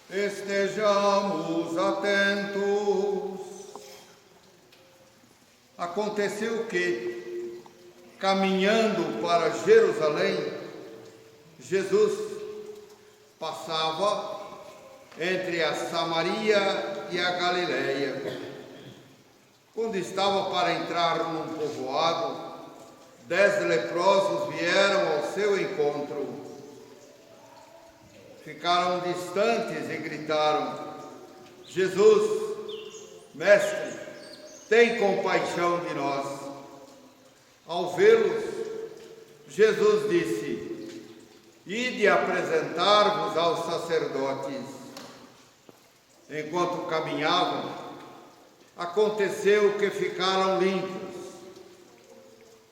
Estejamos atentos. Aconteceu que, caminhando para Jerusalém, Jesus passava entre a Samaria e a Galileia. Quando estava para entrar num povoado, 10 leprosos vieram ao seu encontro. Ficaram distantes e gritaram: Jesus, mestre, tem compaixão de nós. Ao vê-los, Jesus disse: ide apresentar-vos aos sacerdotes. Enquanto caminhavam, aconteceu que ficaram limpos.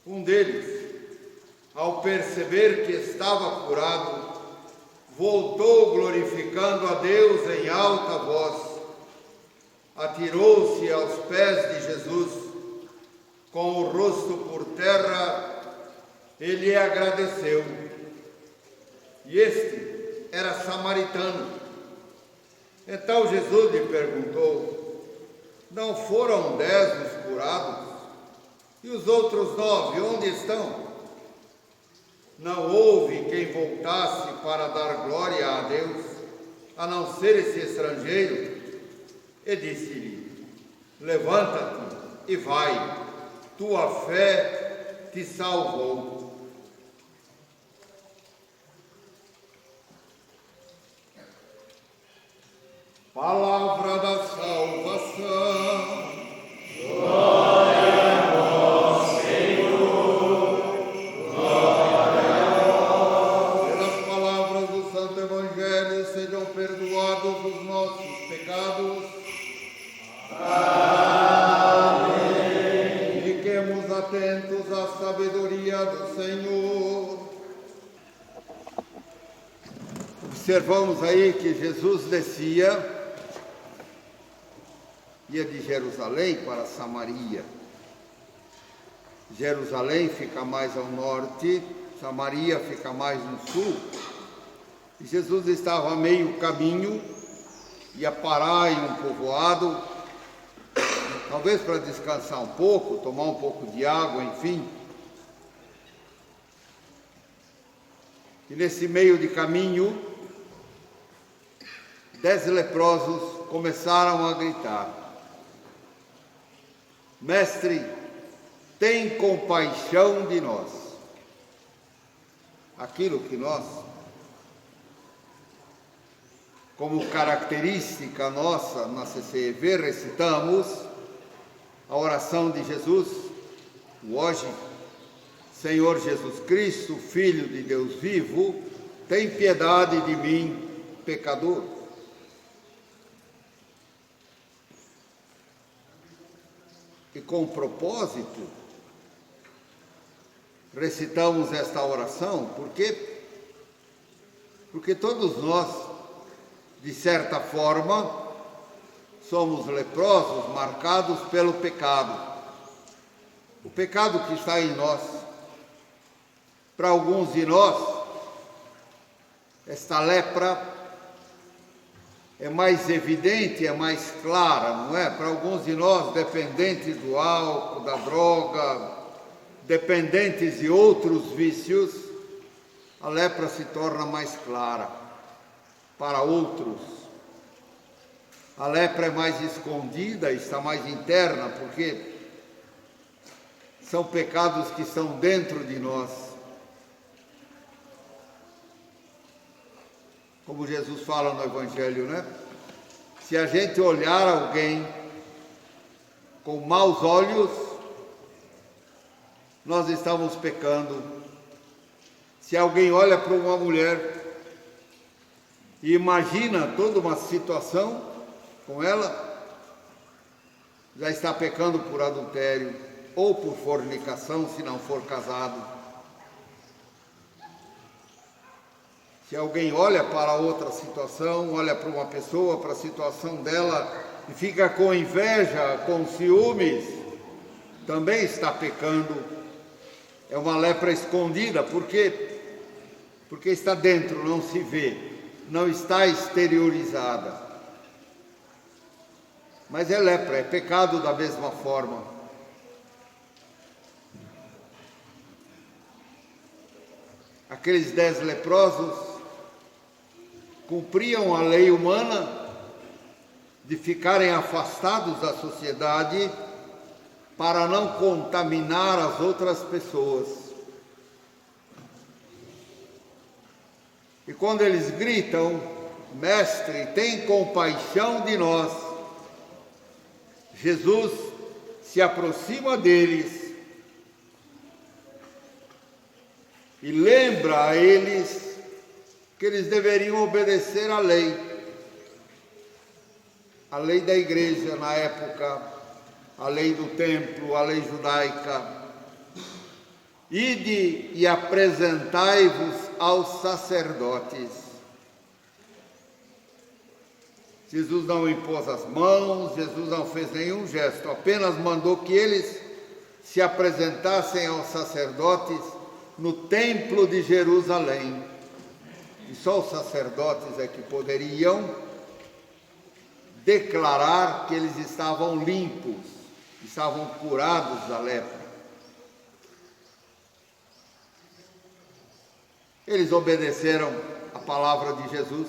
Um deles, ao perceber que estava curado, voltou glorificando a Deus em alta voz. Atirou-se aos pés de Jesus, com o rosto por terra, e lhe agradeceu. E este era samaritano. Então Jesus lhe perguntou: não foram 10 os curados? E os outros 9, onde estão? Não houve quem voltasse para dar glória a Deus, a não ser esse estrangeiro. E disse-lhe: levanta-te e vai, tua fé te salvou. Palavra da salvação. Glória a vós, Senhor. Glória a vós. Pelas palavras do Santo Evangelho sejam perdoados os nossos pecados. Amém. Fiquemos atentos à sabedoria do Senhor. Observamos aí que Jesus descia, ia de Jerusalém para Samaria. Jerusalém fica mais ao norte, Samaria fica mais no sul. E Jesus estava a meio caminho, ia parar em um povoado, talvez para descansar um pouco, tomar um pouco de água, enfim. E nesse meio de caminho, 10 leprosos começaram a gritar: mestre, tem compaixão de nós. Aquilo que nós, como característica nossa na CCEV, recitamos a oração de Jesus, hoje: Senhor Jesus Cristo, Filho de Deus vivo, tem piedade de mim, pecador. E com propósito, recitamos esta oração, porque todos nós, de certa forma, somos leprosos, marcados pelo pecado. O pecado que está em nós. Para alguns de nós, esta lepra é mais evidente, é mais clara, não é? Para alguns de nós, dependentes do álcool, da droga, dependentes de outros vícios, a lepra se torna mais clara. Para outros, a lepra é mais escondida, está mais interna, porque são pecados que estão dentro de nós. Como Jesus fala no Evangelho, né? Se a gente olhar alguém com maus olhos, nós estamos pecando. Se alguém olha para uma mulher e imagina toda uma situação com ela, já está pecando por adultério ou por fornicação, se não for casado. Se alguém olha para outra situação, olha para uma pessoa, para a situação dela, e fica com inveja, com ciúmes, também está pecando. É uma lepra escondida, porque está dentro, não se vê. não está exteriorizada. Mas é lepra, é pecado da mesma forma. Aqueles 10 leprosos cumpriam a lei humana de ficarem afastados da sociedade para não contaminar as outras pessoas. E quando eles gritam, Mestre, tem compaixão de nós, Jesus se aproxima deles e lembra a eles que eles deveriam obedecer à lei da igreja na época, a lei do templo, a lei judaica. Ide e apresentai-vos aos sacerdotes. Jesus não impôs as mãos, Jesus não fez nenhum gesto, apenas mandou que eles se apresentassem aos sacerdotes no templo de Jerusalém. E só os sacerdotes é que poderiam declarar que eles estavam limpos, estavam curados da lepra. Eles obedeceram a palavra de Jesus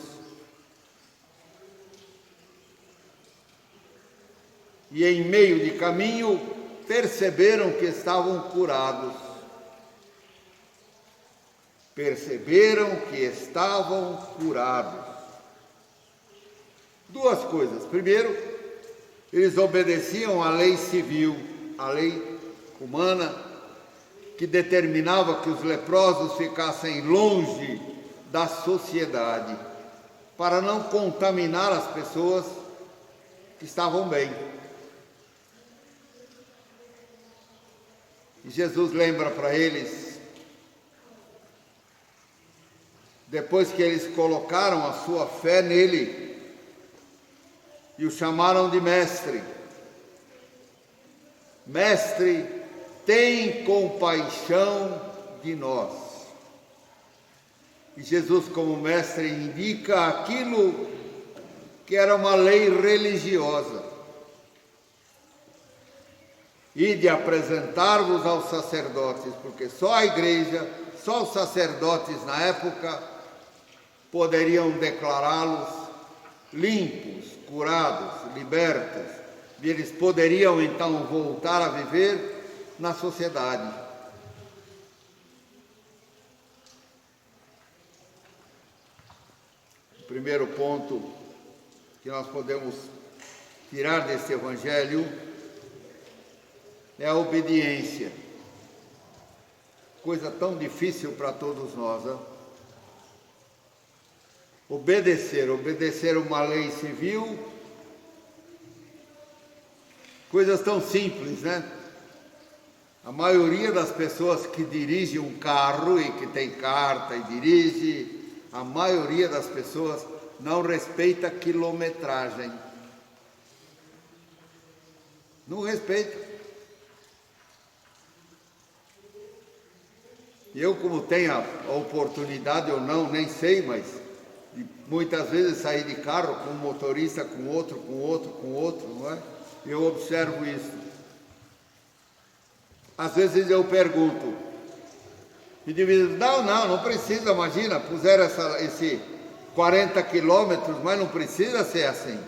e em meio de caminho perceberam que estavam curados. Perceberam que estavam curados. Duas coisas. Primeiro, eles obedeciam à lei civil, à lei humana, que determinava que os leprosos ficassem longe da sociedade, para não contaminar as pessoas que estavam bem. E Jesus lembra para eles, depois que eles colocaram a sua fé nele e o chamaram de mestre. Mestre, tem compaixão de nós. E Jesus, como mestre, indica aquilo que era uma lei religiosa. E de apresentar-vos aos sacerdotes, porque só a igreja, só os sacerdotes na época poderiam declará-los limpos, curados, libertos, e eles poderiam então voltar a viver na sociedade. O primeiro ponto que nós podemos tirar desse evangelho é a obediência. Coisa tão difícil para todos nós, né? Obedecer uma lei civil, coisas tão simples, né? A maioria das pessoas que dirigem um carro e que tem carta e dirige, a maioria das pessoas não respeita quilometragem. Não respeita. Eu, como tenho a oportunidade ou não, nem sei, mas muitas vezes sair de carro com um motorista, com outro, não é? Eu observo isso. Às vezes eu pergunto, e de vez não precisa, imagina, puseram esse 40 quilômetros, mas não precisa ser assim.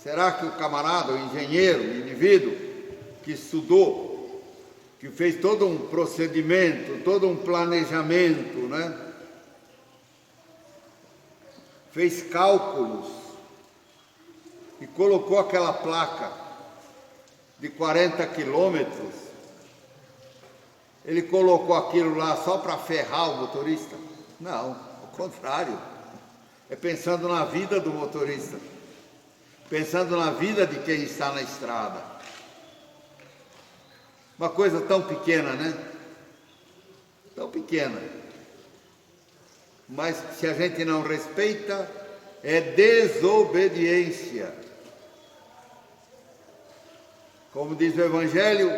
Será que o camarada, o engenheiro, o indivíduo que estudou, que fez todo um procedimento, todo um planejamento, né? Fez cálculos e colocou aquela placa de 40 quilômetros, ele colocou aquilo lá só para ferrar o motorista? Não, ao contrário, é pensando na vida do motorista, pensando na vida de quem está na estrada. Uma coisa tão pequena, né? Tão pequena. Mas se a gente não respeita, é desobediência. Como diz o Evangelho,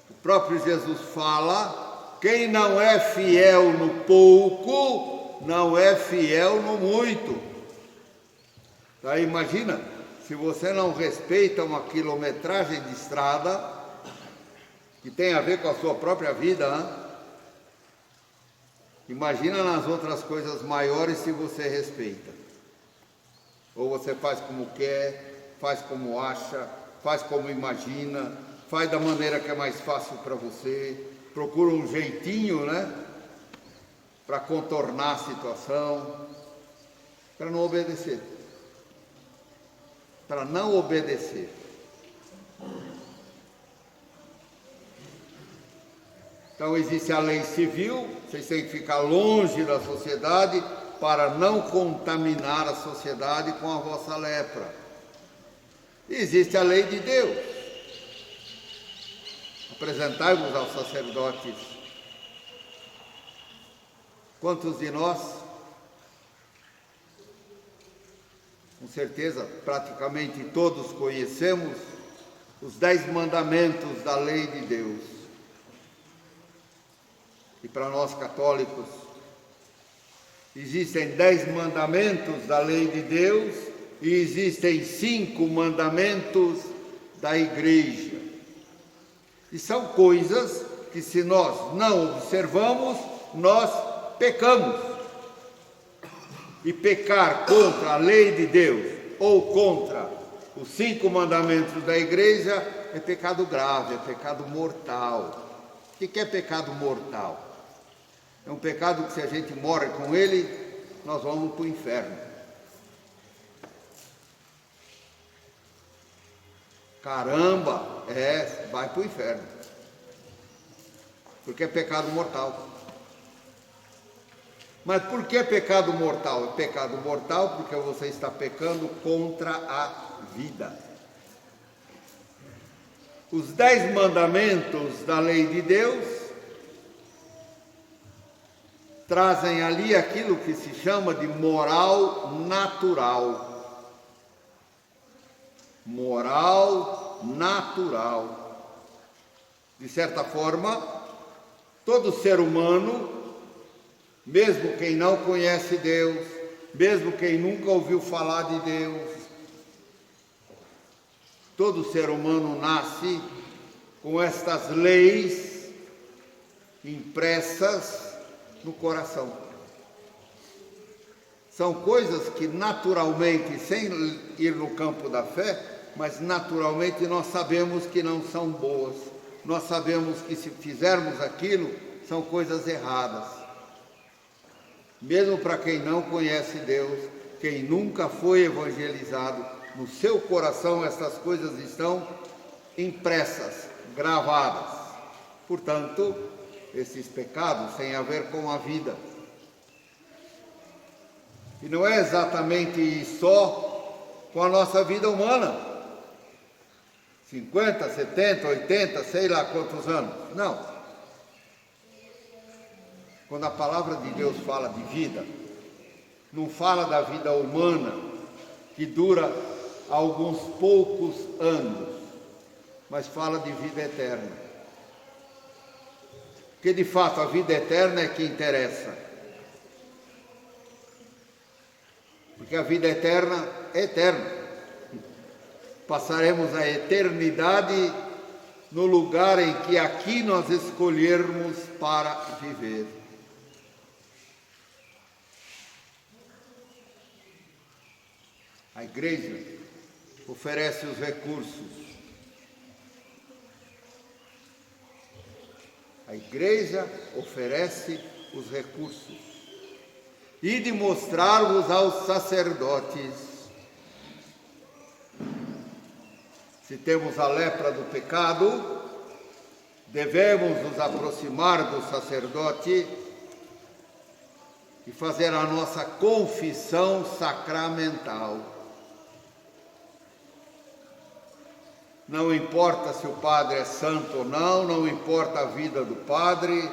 o próprio Jesus fala: quem não é fiel no pouco, não é fiel no muito. Aí imagina, se você não respeita uma quilometragem de estrada, que tem a ver com a sua própria vida, hein? Imagina nas outras coisas maiores se você respeita. Ou você faz como quer, faz como acha, faz como imagina, faz da maneira que é mais fácil para você, procura um jeitinho, né, para contornar a situação, para não obedecer. Para não obedecer. Então existe a lei civil, vocês têm que ficar longe da sociedade para não contaminar a sociedade com a vossa lepra. E existe a lei de Deus. Apresentai-vos aos sacerdotes. Quantos de nós, com certeza, praticamente todos conhecemos os 10 mandamentos da lei de Deus. E para nós católicos, existem 10 mandamentos da lei de Deus e existem 5 mandamentos da igreja. E são coisas que, se nós não observamos, nós pecamos. E pecar contra a lei de Deus ou contra os 5 mandamentos da igreja é pecado grave, é pecado mortal. O que é pecado mortal? É um pecado que, se a gente morre com ele, nós vamos para o inferno. Caramba, vai para o inferno. Porque é pecado mortal. Mas por que pecado mortal? É pecado mortal porque você está pecando contra a vida. Os 10 mandamentos da lei de Deus trazem ali aquilo que se chama de moral natural. Moral natural. De certa forma, todo ser humano, mesmo quem não conhece Deus, mesmo quem nunca ouviu falar de Deus, todo ser humano nasce com estas leis impressas no coração. São coisas que naturalmente, sem ir no campo da fé, mas naturalmente nós sabemos que não são boas. Nós sabemos que, se fizermos aquilo, são coisas erradas. Mesmo para quem não conhece Deus, quem nunca foi evangelizado, no seu coração essas coisas estão impressas, gravadas. Portanto, esses pecados têm a ver com a vida. E não é exatamente só com a nossa vida humana. 50, 70, 80, sei lá quantos anos. Não. Quando a palavra de Deus fala de vida, não fala da vida humana, que dura alguns poucos anos, mas fala de vida eterna. Porque, de fato, a vida eterna é que interessa. Porque a vida eterna é eterna. Passaremos a eternidade no lugar em que aqui nós escolhermos para viver. A igreja oferece os recursos. A igreja oferece os recursos. E de mostrar-vos aos sacerdotes. Se temos a lepra do pecado, devemos nos aproximar do sacerdote e fazer a nossa confissão sacramental. Não importa se o padre é santo ou não, não importa a vida do padre,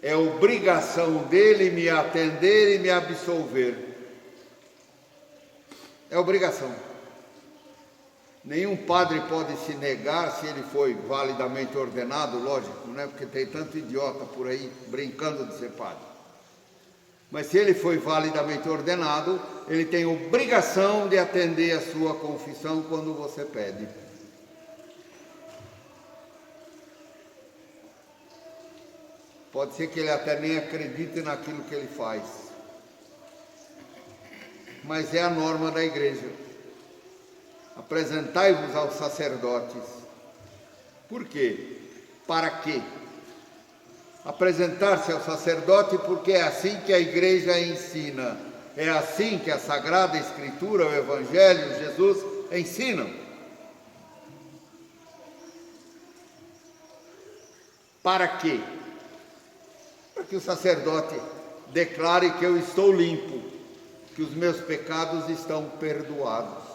é obrigação dele me atender e me absolver. É obrigação. Nenhum padre pode se negar se ele foi validamente ordenado, lógico, né? Porque tem tanto idiota por aí brincando de ser padre. Mas se ele foi validamente ordenado, ele tem obrigação de atender a sua confissão quando você pede. Pode ser que ele até nem acredite naquilo que ele faz. Mas é a norma da igreja. Apresentai-vos aos sacerdotes. Por quê? Para quê? Apresentar-se ao sacerdote porque é assim que a igreja ensina. É assim que a Sagrada Escritura, o Evangelho, Jesus ensinam. Para quê? Para que o sacerdote declare que eu estou limpo, que os meus pecados estão perdoados.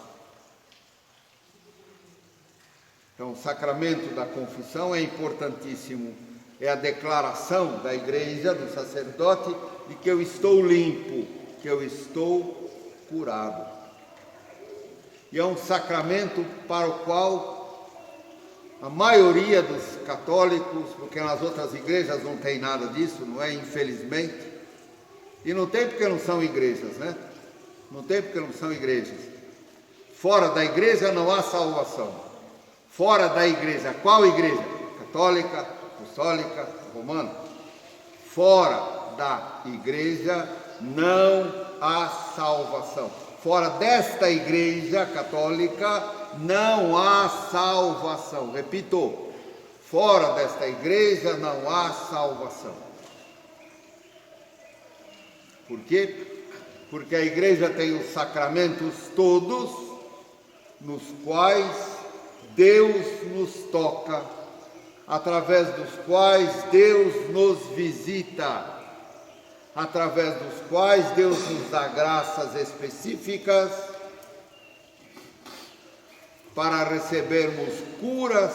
Então, o sacramento da confissão é importantíssimo. É a declaração da igreja, do sacerdote, de que eu estou limpo, que eu estou curado. E é um sacramento para o qual a maioria dos católicos, porque nas outras igrejas não tem nada disso, não é? Infelizmente. E não tem porque não são igrejas, né? Não tem porque não são igrejas. Fora da igreja não há salvação. Fora da igreja, qual igreja? Católica, apostólica, romana. Fora da igreja não há salvação. Fora desta igreja católica não há salvação. Repito, fora desta igreja não há salvação. Por quê? Porque a igreja tem os sacramentos todos, nos quais Deus nos toca, através dos quais Deus nos visita, através dos quais Deus nos dá graças específicas para recebermos curas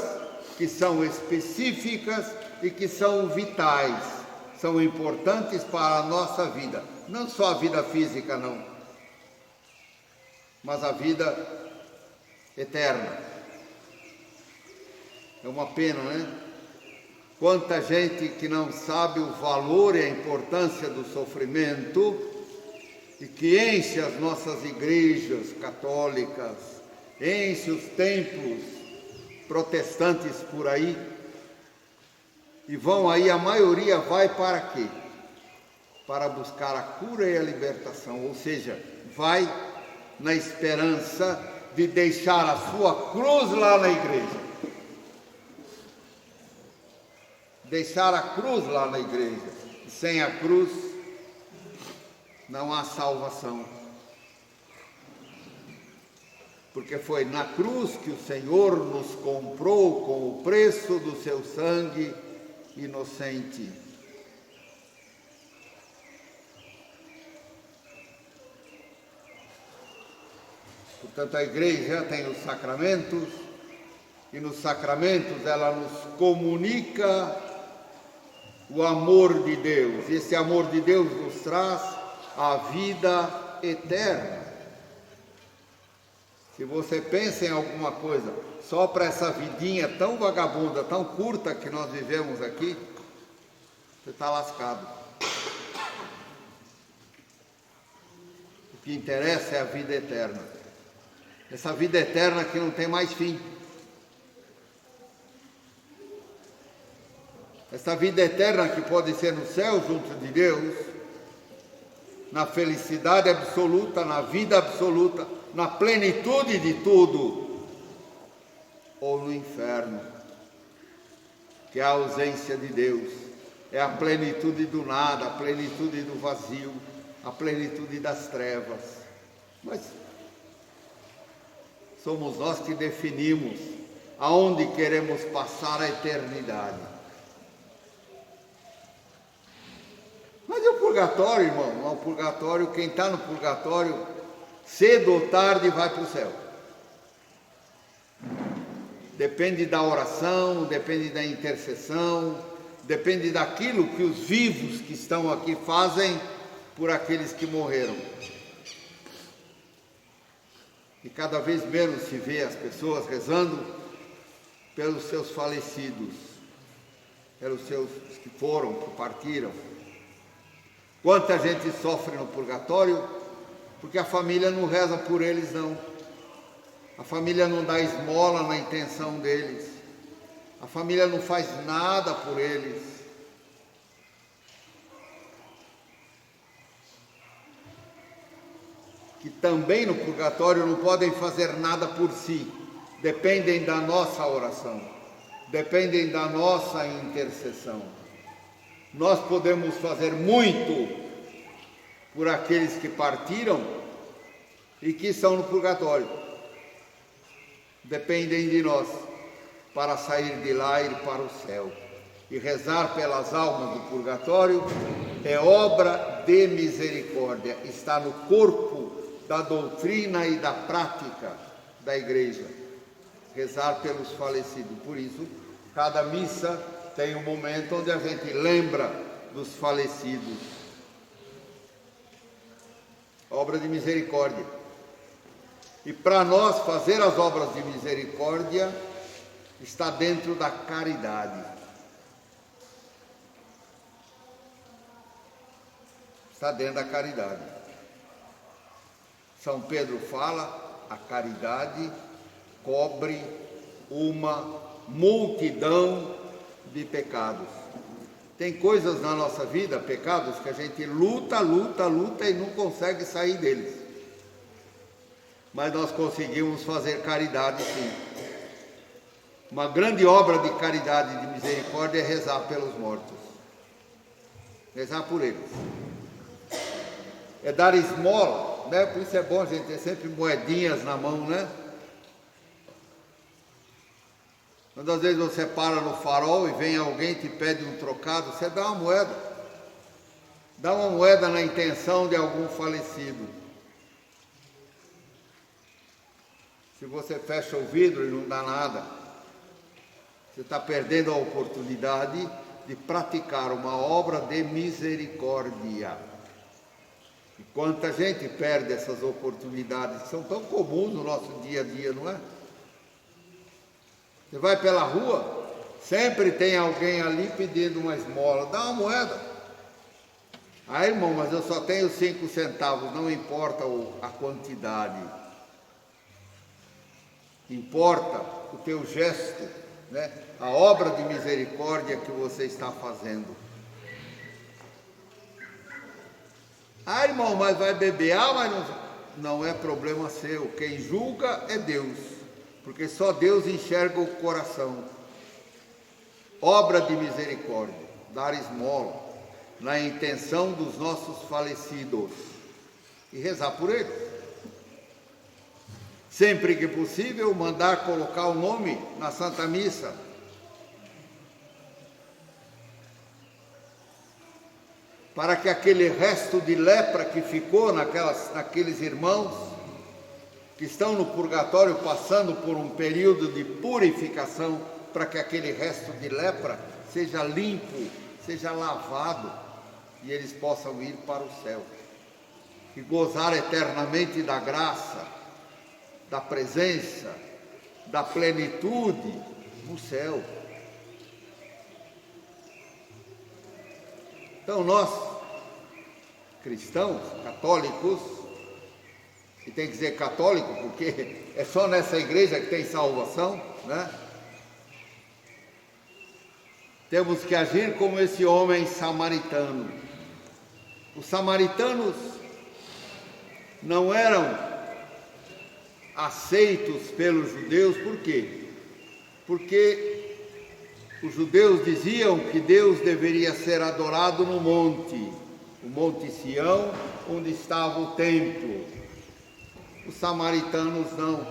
que são específicas e que são vitais, são importantes para a nossa vida. Não só a vida física, não, mas a vida eterna. É uma pena, né? Quanta gente que não sabe o valor e a importância do sofrimento e que enche as nossas igrejas católicas, enche os templos protestantes por aí, e vão aí, a maioria vai para quê? Para buscar a cura e a libertação, ou seja, vai na esperança de deixar a sua cruz lá na igreja. Deixar a cruz lá na igreja. Sem a cruz não há salvação. Porque foi na cruz que o Senhor nos comprou com o preço do seu sangue inocente. Portanto, a igreja tem os sacramentos, e nos sacramentos ela nos comunica o amor de Deus. Esse amor de Deus nos traz a vida eterna. Se você pensa em alguma coisa só para essa vidinha tão vagabunda, tão curta que nós vivemos aqui, você está lascado. O que interessa é a vida eterna. Essa vida eterna que não tem mais fim. Essa vida eterna que pode ser no céu junto de Deus, na felicidade absoluta, na vida absoluta, na plenitude de tudo, ou no inferno, que é a ausência de Deus, é a plenitude do nada, a plenitude do vazio, a plenitude das trevas. Mas somos nós que definimos aonde queremos passar a eternidade. Mas e o purgatório, irmão? O purgatório, quem está no purgatório, cedo ou tarde vai para o céu. Depende da oração, depende da intercessão, depende daquilo que os vivos que estão aqui fazem por aqueles que morreram. E cada vez menos se vê as pessoas rezando pelos seus falecidos, pelos seus que foram, que partiram. Quanta gente sofre no purgatório porque a família não reza por eles, não. A família não dá esmola na intenção deles. A família não faz nada por eles. Que também no purgatório não podem fazer nada por si. Dependem da nossa oração. Dependem da nossa intercessão. Nós podemos fazer muito por aqueles que partiram e que estão no purgatório. Dependem de nós para sair de lá e ir para o céu. E rezar pelas almas do purgatório é obra de misericórdia, está no corpo da doutrina e da prática da igreja. Rezar pelos falecidos. Por isso, cada missa tem um momento onde a gente lembra dos falecidos. Obra de misericórdia. E para nós fazer as obras de misericórdia está dentro da caridade. Está dentro da caridade. São Pedro fala, a caridade cobre uma multidão de pecados. Tem coisas na nossa vida, pecados, que a gente luta e não consegue sair deles. Mas nós conseguimos fazer caridade, sim. Uma grande obra de caridade e de misericórdia é rezar pelos mortos. Rezar por eles. É dar esmola, né? Por isso é bom a gente ter sempre moedinhas na mão, né? Quando às vezes você para no farol e vem alguém e te pede um trocado, você dá uma moeda. Dá uma moeda na intenção de algum falecido. Se você fecha o vidro e não dá nada, você está perdendo a oportunidade de praticar uma obra de misericórdia. E quanta gente perde essas oportunidades, que são tão comuns no nosso dia a dia, não é? Você vai pela rua, sempre tem alguém ali pedindo uma esmola, dá uma moeda. Ah, irmão, mas eu só tenho 5 centavos, não importa a quantidade. Importa o teu gesto, né? A obra de misericórdia que você está fazendo. Ah, irmão, mas vai beber, mas não é problema seu. Quem julga é Deus, porque só Deus enxerga o coração. Obra de misericórdia, dar esmola, na intenção dos nossos falecidos e rezar por eles. Sempre que possível, mandar colocar o nome na Santa Missa. Para que aquele resto de lepra que ficou naqueles irmãos que estão no purgatório passando por um período de purificação, para que aquele resto de lepra seja limpo, seja lavado e eles possam ir para o céu e gozar eternamente da graça, da presença, da plenitude no céu. Então nós, cristãos, católicos, e tem que dizer católico porque é só nessa igreja que tem salvação, né? Temos que agir como esse homem samaritano. Os samaritanos não eram aceitos pelos judeus, por quê? Porque os judeus diziam que Deus deveria ser adorado no monte, o Monte Sião, onde estava o templo. Os samaritanos não,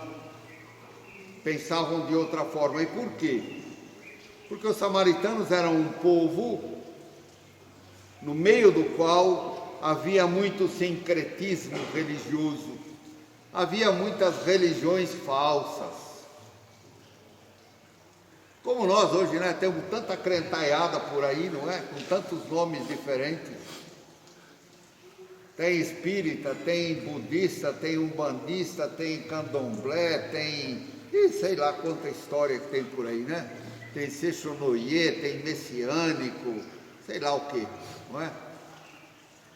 pensavam de outra forma. E por quê? Porque os samaritanos eram um povo no meio do qual havia muito sincretismo religioso, havia muitas religiões falsas. Como nós hoje, né, temos tanta crentaiada por aí, não é? Com tantos nomes diferentes. Tem espírita, tem budista, tem umbandista, tem candomblé, tem... E sei lá quanta história que tem por aí, né? Tem Sechonoye, tem messiânico, sei lá o quê, não é?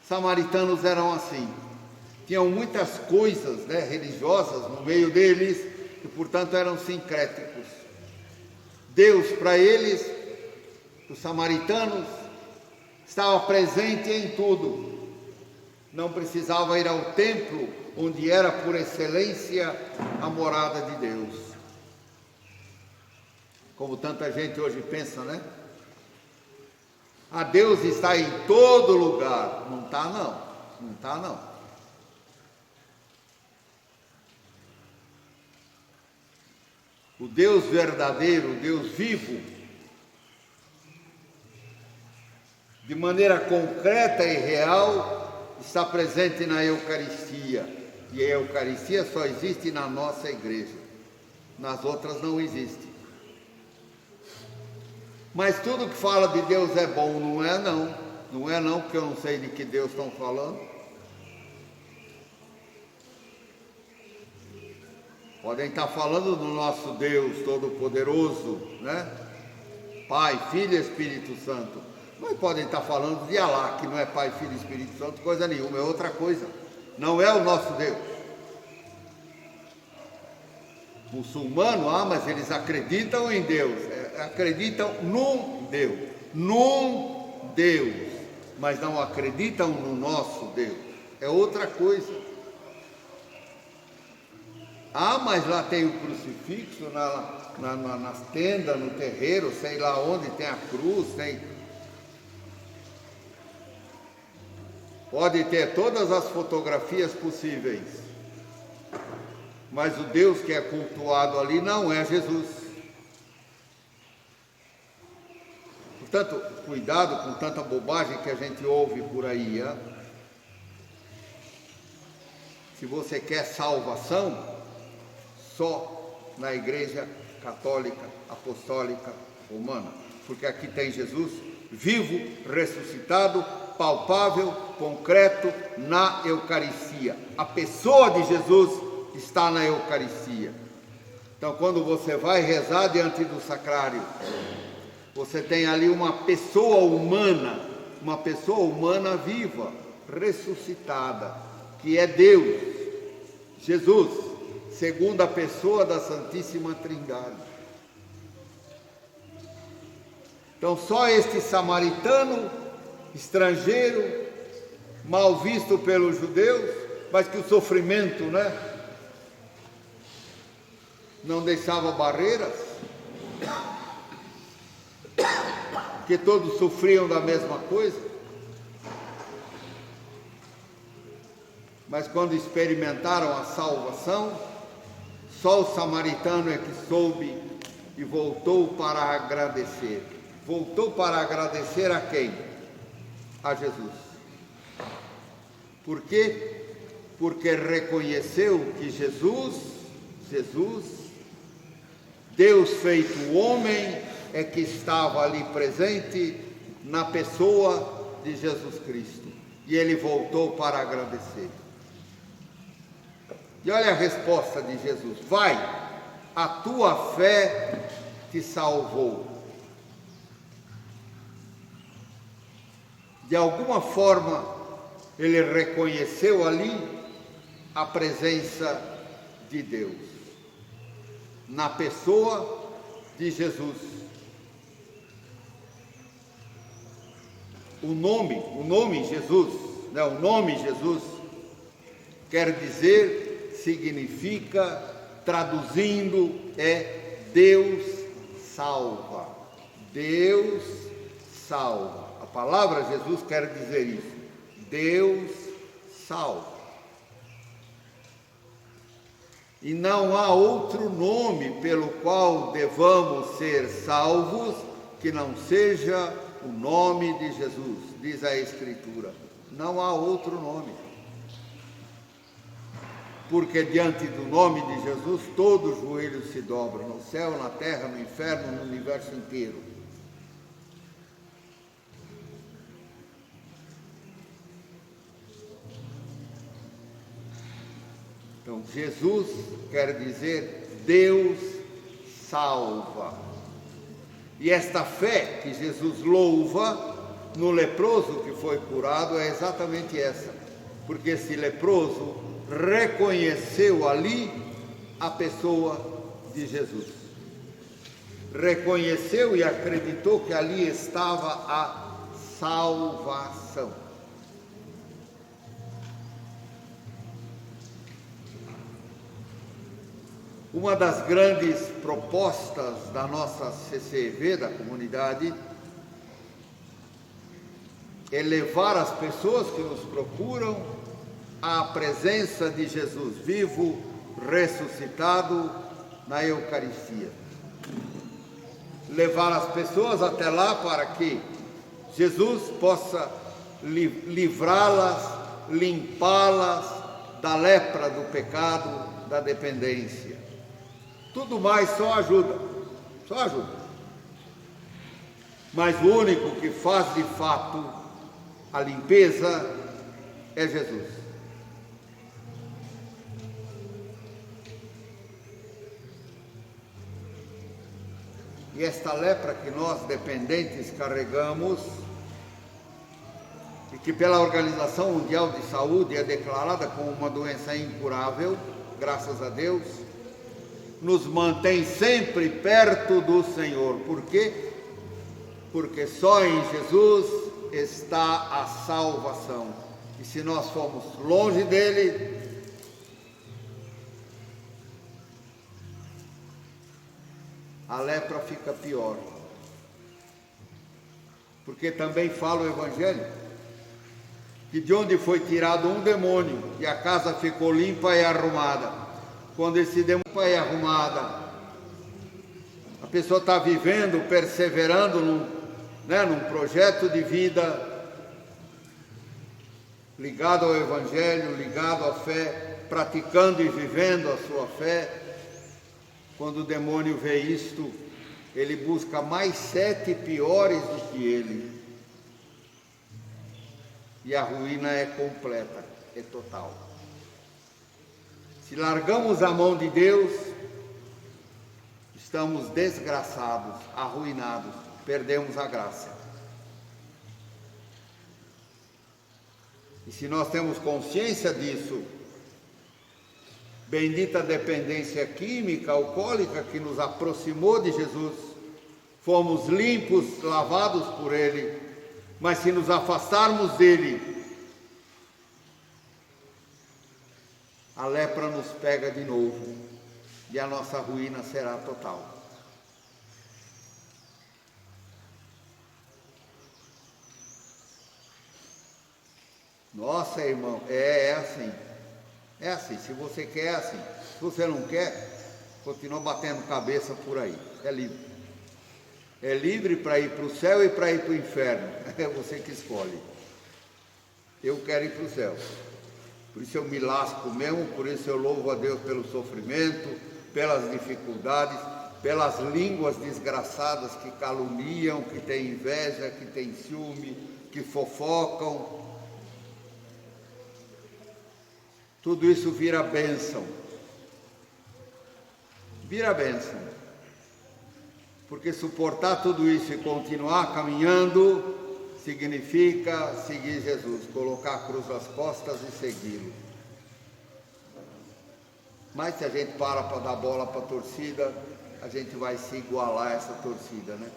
Samaritanos eram assim. Tinham muitas coisas, né, religiosas no meio deles e, portanto, eram sincréticos. Deus, para eles, os samaritanos, estava presente em tudo. Não precisava ir ao templo, onde era por excelência a morada de Deus. Como tanta gente hoje pensa, né? Ah, Deus está em todo lugar. Não está não, não está não. O Deus verdadeiro, o Deus vivo, de maneira concreta e real, está presente na Eucaristia. E a Eucaristia só existe na nossa igreja. Nas outras não existe. Mas tudo que fala de Deus é bom, não é não. Não é não, porque eu não sei de que Deus estão falando. Podem estar falando do nosso Deus Todo-Poderoso, né? Pai, Filho e Espírito Santo. Mas podem estar falando de Alá, que não é Pai, Filho e Espírito Santo, coisa nenhuma, é outra coisa. Não é o nosso Deus. Muçulmano, mas eles acreditam em Deus, acreditam num Deus, mas não acreditam no nosso Deus, é outra coisa. Mas lá tem o crucifixo, nas tendas, no terreiro, sei lá onde, tem a cruz, tem... Pode ter todas as fotografias possíveis, mas o Deus que é cultuado ali não é Jesus. Portanto, cuidado com tanta bobagem que a gente ouve por aí. Se você quer salvação, só na Igreja Católica Apostólica Romana, porque aqui tem Jesus vivo, ressuscitado, palpável, concreto na Eucaristia. A pessoa de Jesus está na Eucaristia. Então, quando você vai rezar diante do sacrário, você tem ali uma pessoa humana viva, ressuscitada, que é Deus, Jesus, segunda pessoa da Santíssima Trindade. Então, só este samaritano, estrangeiro, mal visto pelos judeus, mas que o sofrimento, né, não deixava barreiras, porque todos sofriam da mesma coisa, mas quando experimentaram a salvação, só o samaritano é que soube e voltou para agradecer. Voltou para agradecer a quem? A Jesus. Por quê? Porque reconheceu que Jesus, Deus feito homem, é que estava ali presente na pessoa de Jesus Cristo. E ele voltou para agradecer. E olha a resposta de Jesus: vai, a tua fé te salvou. De alguma forma, ele reconheceu ali a presença de Deus, na pessoa de Jesus. O nome Jesus, né? O nome Jesus quer dizer, significa, traduzindo, é Deus salva. Deus salva. A palavra Jesus quer dizer isso. Deus salva. E não há outro nome pelo qual devamos ser salvos que não seja o nome de Jesus, diz a Escritura. Não há outro nome. Porque diante do nome de Jesus, todos os joelhos se dobram, no céu, na terra, no inferno, no universo inteiro. Então, Jesus quer dizer Deus salva. E esta fé que Jesus louva no leproso que foi curado é exatamente essa. Porque esse leproso reconheceu ali a pessoa de Jesus. Reconheceu e acreditou que ali estava a salvação. Uma das grandes propostas da nossa CCEV, da comunidade, é levar as pessoas que nos procuram à presença de Jesus vivo, ressuscitado na Eucaristia. Levar as pessoas até lá para que Jesus possa livrá-las, limpá-las da lepra do pecado, da dependência. Tudo mais só ajuda, só ajuda. Mas o único que faz de fato a limpeza é Jesus. E esta lepra que nós dependentes carregamos, e que pela Organização Mundial de Saúde é declarada como uma doença incurável, graças a Deus, nos mantém sempre perto do Senhor. Por quê? Porque só em Jesus está a salvação. E se nós formos longe dele, a lepra fica pior. Porque também fala o Evangelho que de onde foi tirado um demônio e a casa ficou limpa e arrumada. Quando esse demônio é arrumada, a pessoa está vivendo, perseverando num projeto de vida ligado ao Evangelho, ligado à fé, praticando e vivendo a sua fé. Quando o demônio vê isto, ele busca mais 7 piores do que ele. E a ruína é completa, é total. Se largamos a mão de Deus, estamos desgraçados, arruinados, perdemos a graça. E se nós temos consciência disso, bendita dependência química, alcoólica, que nos aproximou de Jesus, fomos limpos, lavados por Ele, mas se nos afastarmos dele, a lepra nos pega de novo e a nossa ruína será total. Nossa, irmão, é assim. É assim, se você quer, é assim. Se você não quer, continua batendo cabeça por aí. É livre. É livre para ir para o céu e para ir para o inferno. É você que escolhe. Eu quero ir para o céu. Por isso eu me lasco mesmo, por isso eu louvo a Deus pelo sofrimento, pelas dificuldades, pelas línguas desgraçadas que caluniam, que têm inveja, que têm ciúme, que fofocam. Tudo isso vira bênção. Vira bênção. Porque suportar tudo isso e continuar caminhando significa seguir Jesus, colocar a cruz nas costas e segui-lo. Mas se a gente para dar bola para a torcida, a gente vai se igualar a essa torcida, né?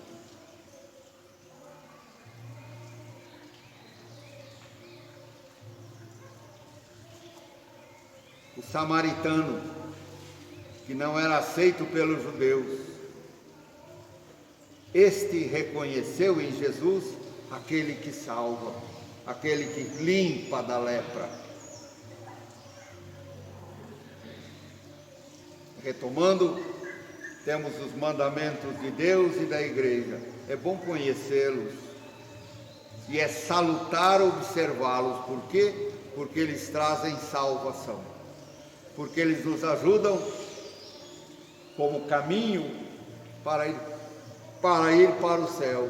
O samaritano, que não era aceito pelos judeus, este reconheceu em Jesus aquele que salva, aquele que limpa da lepra. Retomando, temos os mandamentos de Deus e da Igreja. É bom conhecê-los e é salutar observá-los. Por quê? Porque eles trazem salvação. Porque eles nos ajudam como caminho para ir para o céu.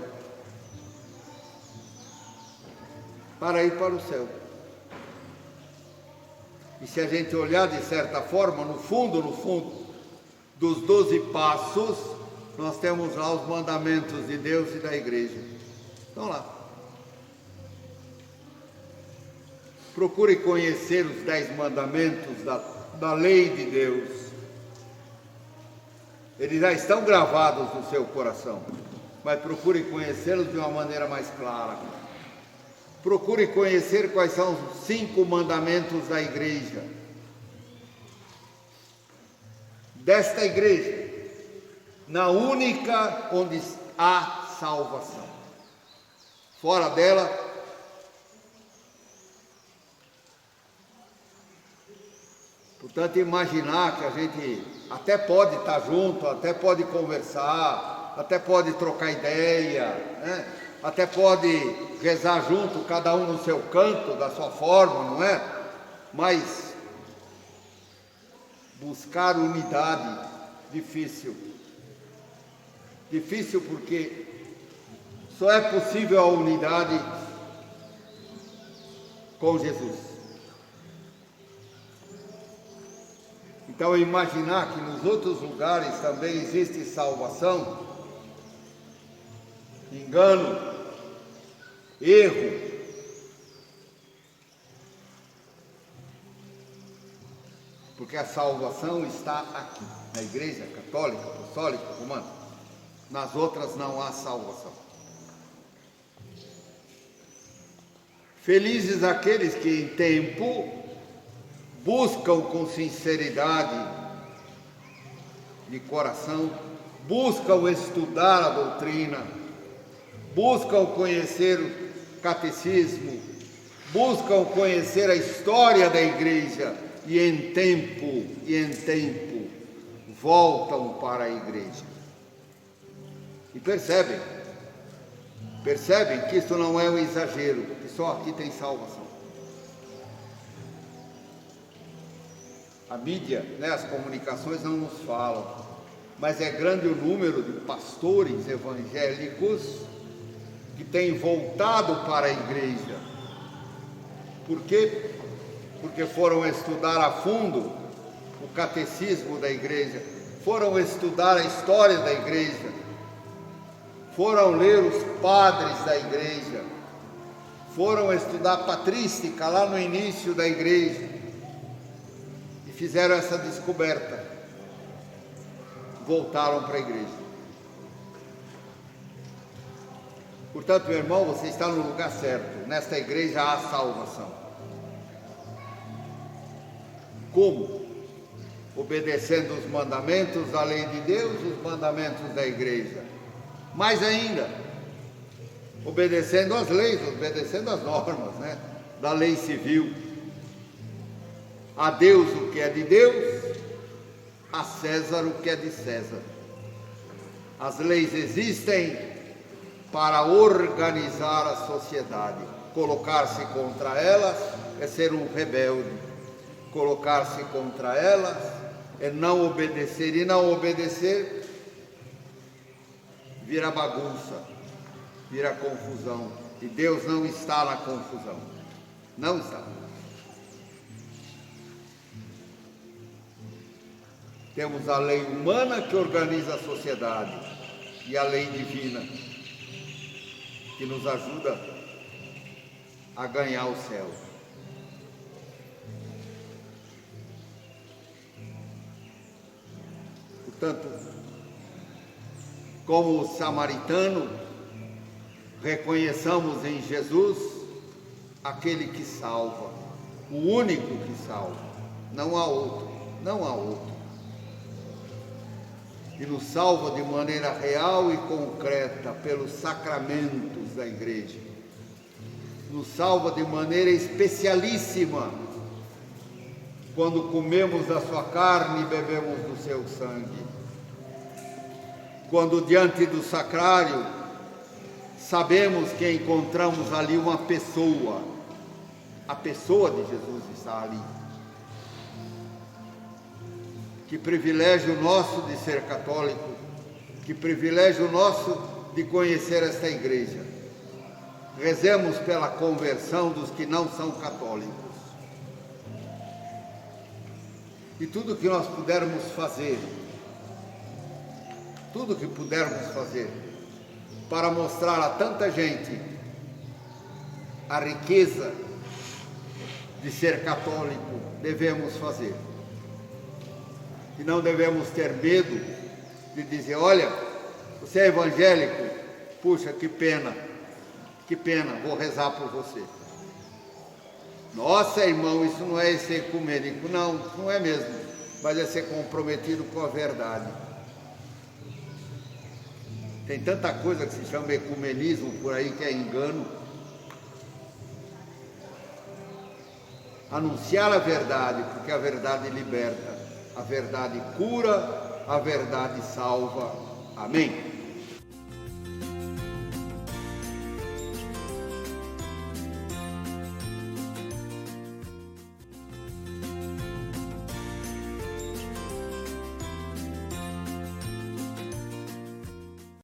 Para ir para o céu. E se a gente olhar de certa forma, no fundo dos 12 passos, nós temos lá os mandamentos de Deus e da igreja. Estão lá. Procure conhecer os 10 mandamentos da lei de Deus. Eles já estão gravados no seu coração, mas procure conhecê-los de uma maneira mais clara. Procure conhecer quais são os 5 mandamentos da igreja. Desta igreja, na única onde há salvação. Fora dela, portanto, imaginar que a gente até pode estar junto, até pode conversar, até pode trocar ideia, né? Até pode rezar junto, cada um no seu canto, da sua forma, não é? Mas buscar unidade, difícil. Difícil porque só é possível a unidade com Jesus. Então, imaginar que nos outros lugares também existe salvação, engano, erro, porque a salvação está aqui, na Igreja Católica, Apostólica, Romana. Nas outras não há salvação. Felizes aqueles que em tempo buscam com sinceridade de coração, buscam estudar a doutrina, buscam conhecer o catecismo, buscam conhecer a história da igreja e em tempo voltam para a igreja. E percebem que isso não é um exagero, que só aqui tem salvação. A mídia, né, as comunicações não nos falam, mas é grande o número de pastores evangélicos que têm voltado para a igreja. Por quê? Porque foram estudar a fundo o catecismo da igreja, foram estudar a história da igreja, foram ler os padres da igreja, foram estudar a patrística lá no início da igreja, fizeram essa descoberta, voltaram para a igreja. Portanto, meu irmão, você está no lugar certo. Nesta igreja há salvação. Como? Obedecendo os mandamentos da lei de Deus, os mandamentos da igreja. Mais ainda, obedecendo as leis, obedecendo as normas, né, da lei civil. A Deus o que é de Deus, a César o que é de César. As leis existem para organizar a sociedade. Colocar-se contra elas é ser um rebelde. Colocar-se contra elas é não obedecer. E não obedecer vira bagunça, vira confusão. E Deus não está na confusão. Não está. Temos a lei humana que organiza a sociedade e a lei divina que nos ajuda a ganhar o céu. Portanto, como o samaritano, reconheçamos em Jesus aquele que salva, o único que salva, não há outro, não há outro. E nos salva de maneira real e concreta pelos sacramentos da igreja. Nos salva de maneira especialíssima quando comemos da sua carne e bebemos do seu sangue. Quando diante do sacrário sabemos que encontramos ali uma pessoa, a pessoa de Jesus está ali. Que privilégio nosso de ser católico, que privilégio nosso de conhecer esta igreja. Rezemos pela conversão dos que não são católicos. E tudo que nós pudermos fazer, tudo que pudermos fazer para mostrar a tanta gente a riqueza de ser católico, devemos fazer. E não devemos ter medo de dizer, olha, você é evangélico, puxa, que pena, vou rezar por você. Nossa, irmão, isso não é ser ecumênico. Não, não é mesmo, mas é ser comprometido com a verdade. Tem tanta coisa que se chama ecumenismo por aí que é engano. Anunciar a verdade, porque a verdade liberta, a verdade cura, a verdade salva. Amém?